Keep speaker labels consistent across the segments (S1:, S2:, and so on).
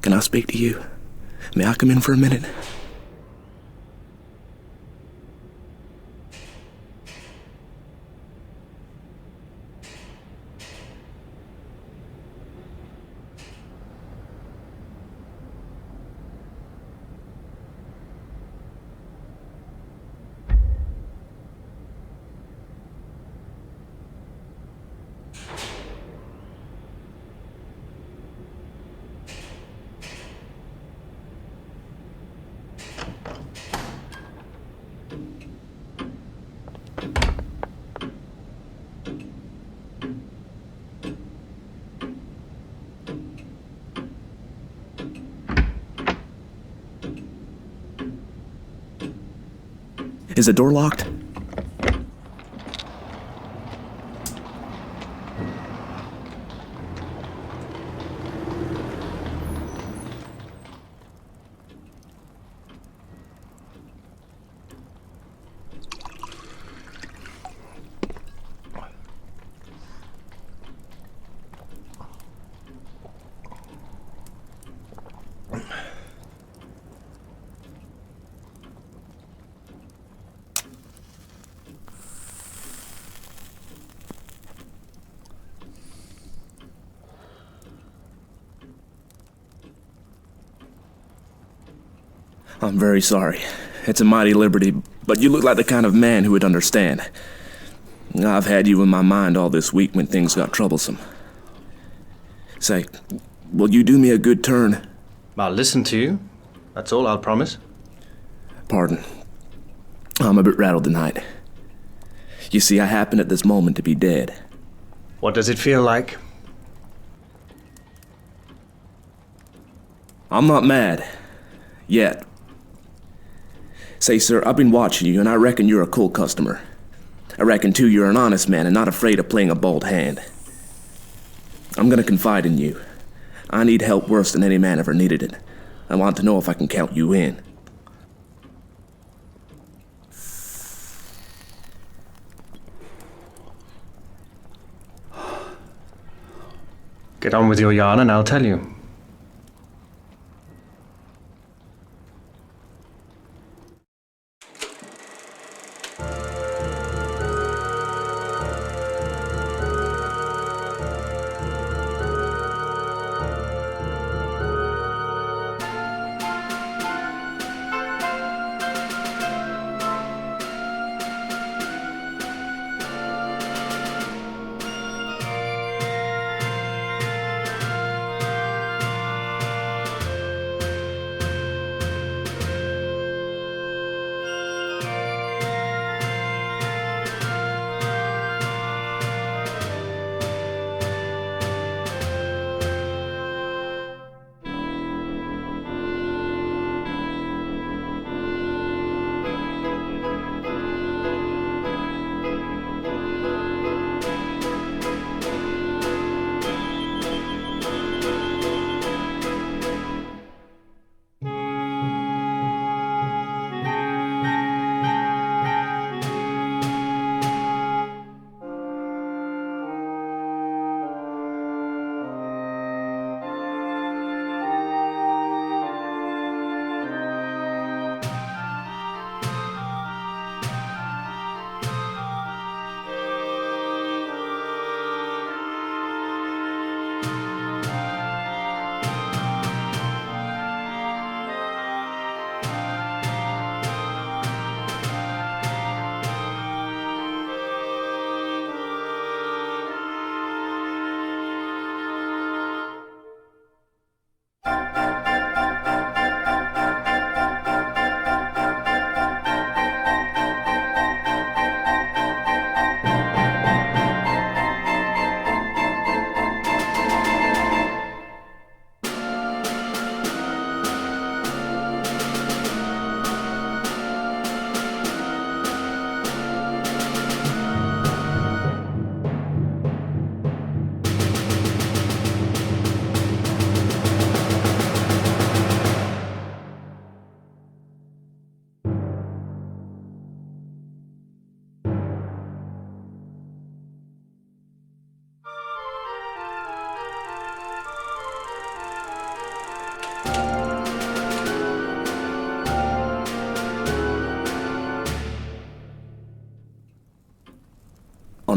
S1: Can I speak to you? May I come in for a minute? Is the door locked? I'm very sorry. It's a mighty liberty, but you look like the kind of man who would understand. I've had you in my mind all this week when things got troublesome. Say, will you do me a good turn?
S2: I'll listen to you. That's all I'll promise.
S1: Pardon. I'm a bit rattled tonight. You see, I happen at this moment to be dead.
S2: What does it feel like?
S1: I'm not mad. Yet. Say, sir, I've been watching you, and I reckon you're a cool customer. I reckon, too, you're an honest man and not afraid of playing a bold hand. I'm gonna confide in you. I need help worse than any man ever needed it. I want to know if I can count you in.
S2: Get on with your yarn and I'll tell you.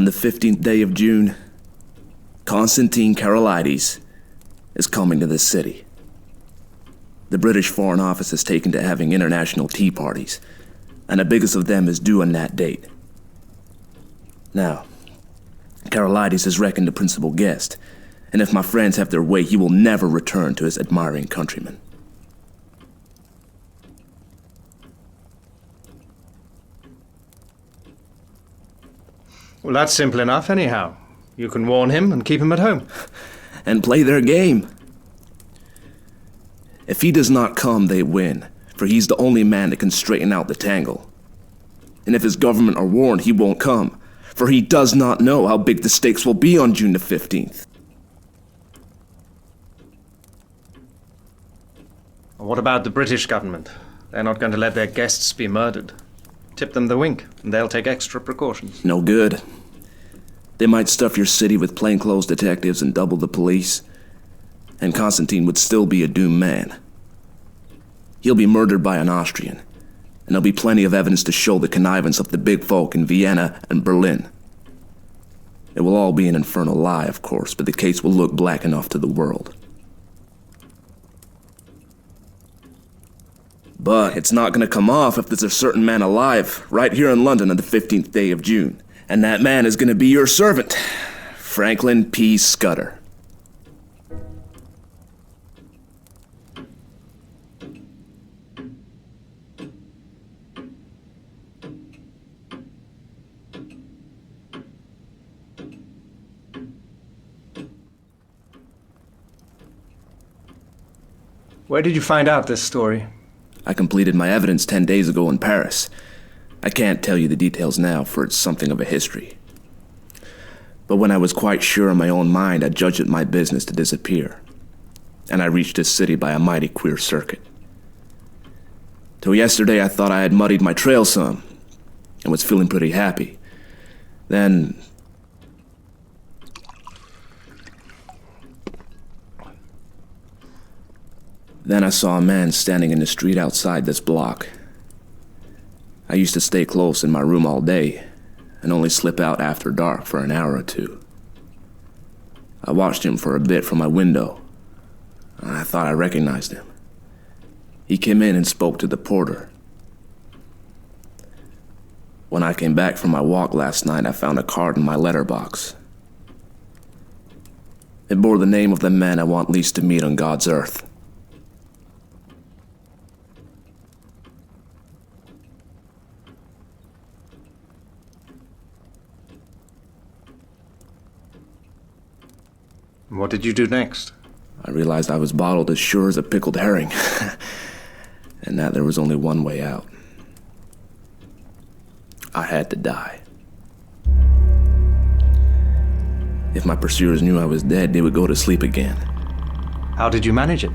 S1: On the 15th day of June, Constantine Karolides is coming to this city. The British Foreign Office has taken to having international tea parties, and the biggest of them is due on that date. Now, Karolides is reckoned the principal guest, and if my friends have their way, he will never return to his admiring countrymen.
S2: Well, that's simple enough anyhow. You can warn him and keep him at home.
S1: And play their game. If he does not come, they win, for he's the only man that can straighten out the tangle. And if his government are warned, he won't come, for he does not know how big the stakes will be on June the 15th.
S2: What about the British government? They're not going to let their guests be murdered. Tip them the wink, and they'll take extra precautions.
S1: No good. They might stuff your city with plainclothes detectives and double the police, and Constantine would still be a doomed man. He'll be murdered by an Austrian, and there'll be plenty of evidence to show the connivance of the big folk in Vienna and Berlin. It will all be an infernal lie, of course, but the case will look black enough to the world. But it's not going to come off if there's a certain man alive right here in London on the 15th day of June. And that man is going to be your servant, Franklin P. Scudder.
S2: Where did you find out this story?
S1: I completed my evidence 10 days ago in Paris. I can't tell you the details now, for it's something of a history. But when I was quite sure in my own mind, I judged it my business to disappear. And I reached this city by a mighty queer circuit. Till yesterday I thought I had muddied my trail some, and was feeling pretty happy. Then I saw a man standing in the street outside this block. I used to stay close in my room all day, and only slip out after dark for an hour or two. I watched him for a bit from my window, and I thought I recognized him. He came in and spoke to the porter. When I came back from my walk last night, I found a card in my letterbox. It bore the name of the man I want least to meet on God's earth.
S2: What did you do next?
S1: I realized I was bottled as sure as a pickled herring, and that there was only one way out. I had to die. If my pursuers knew I was dead, they would go to sleep again.
S2: How did you manage it?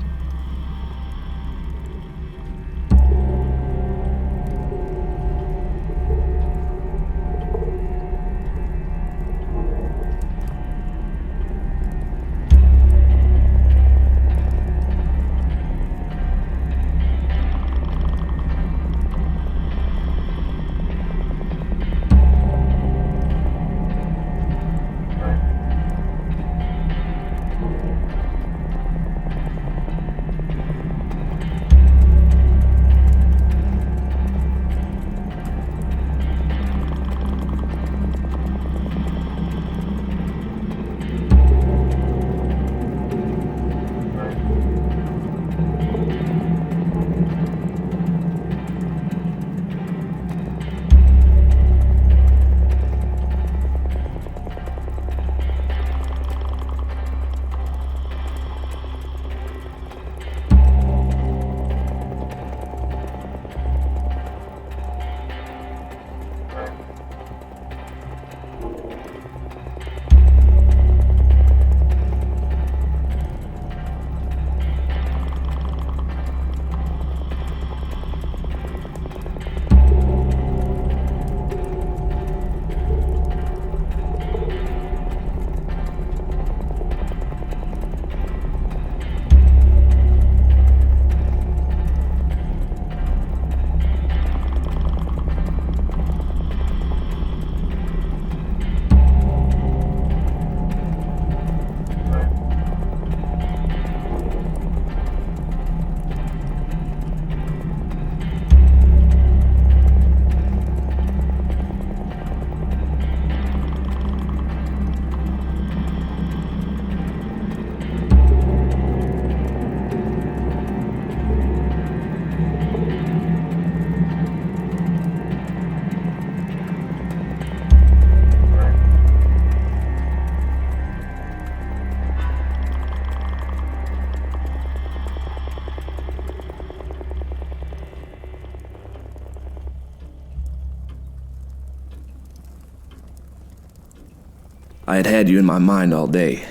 S1: I had had you in my mind all day,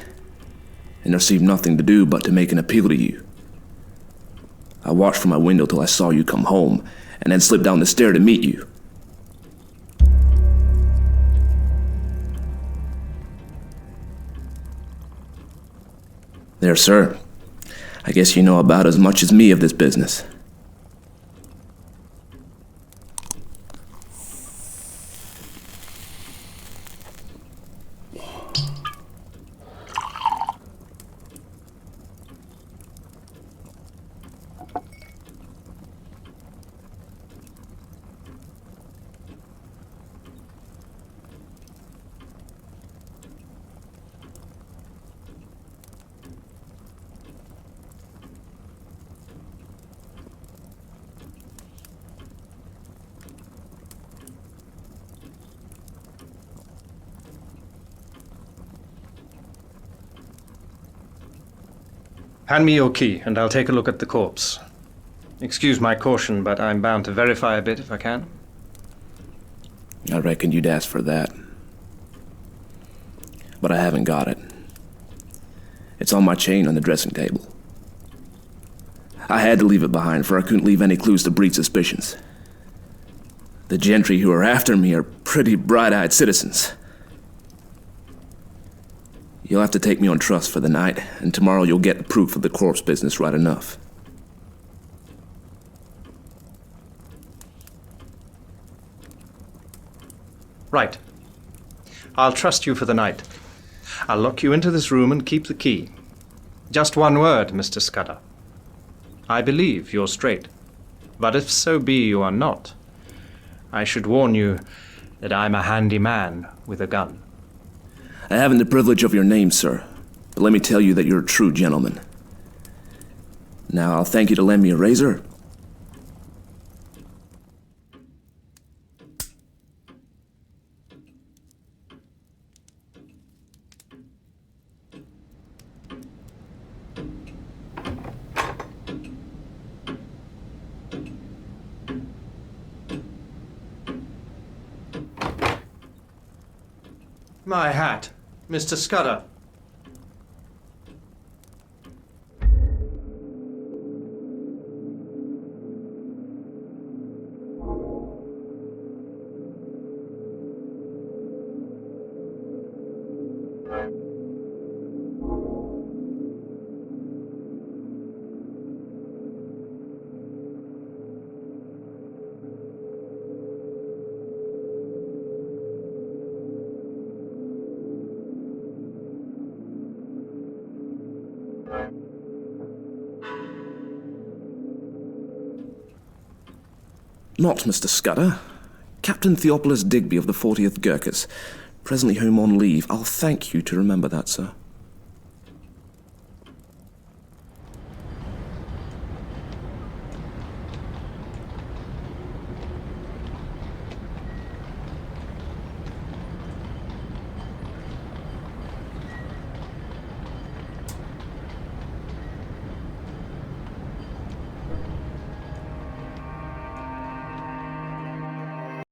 S1: and there seemed nothing to do but to make an appeal to you. I watched from my window till I saw you come home, and then slipped down the stair to meet you. There, sir. I guess you know about as much as me of this business.
S2: Hand me your key, and I'll take a look at the corpse. Excuse my caution, but I'm bound to verify a bit if I can.
S1: I reckoned you'd ask for that. But I haven't got it. It's on my chain on the dressing table. I had to leave it behind, for I couldn't leave any clues to breed suspicions. The gentry who are after me are pretty bright-eyed citizens. You'll have to take me on trust for the night, and tomorrow you'll get the proof of the corpse business right enough.
S2: Right. I'll trust you for the night. I'll lock you into this room and keep the key. Just one word, Mr. Scudder. I believe you're straight. But if so be you are not, I should warn you that I'm a handy man with a gun.
S1: I haven't the privilege of your name, sir, but let me tell you that you're a true gentleman. Now, I'll thank you to lend me a razor.
S2: My hat, Mr. Scudder.
S1: Not Mr. Scudder. Captain Theophilus Digby of the 40th Gurkhas, presently home on leave. I'll thank you to remember that, sir.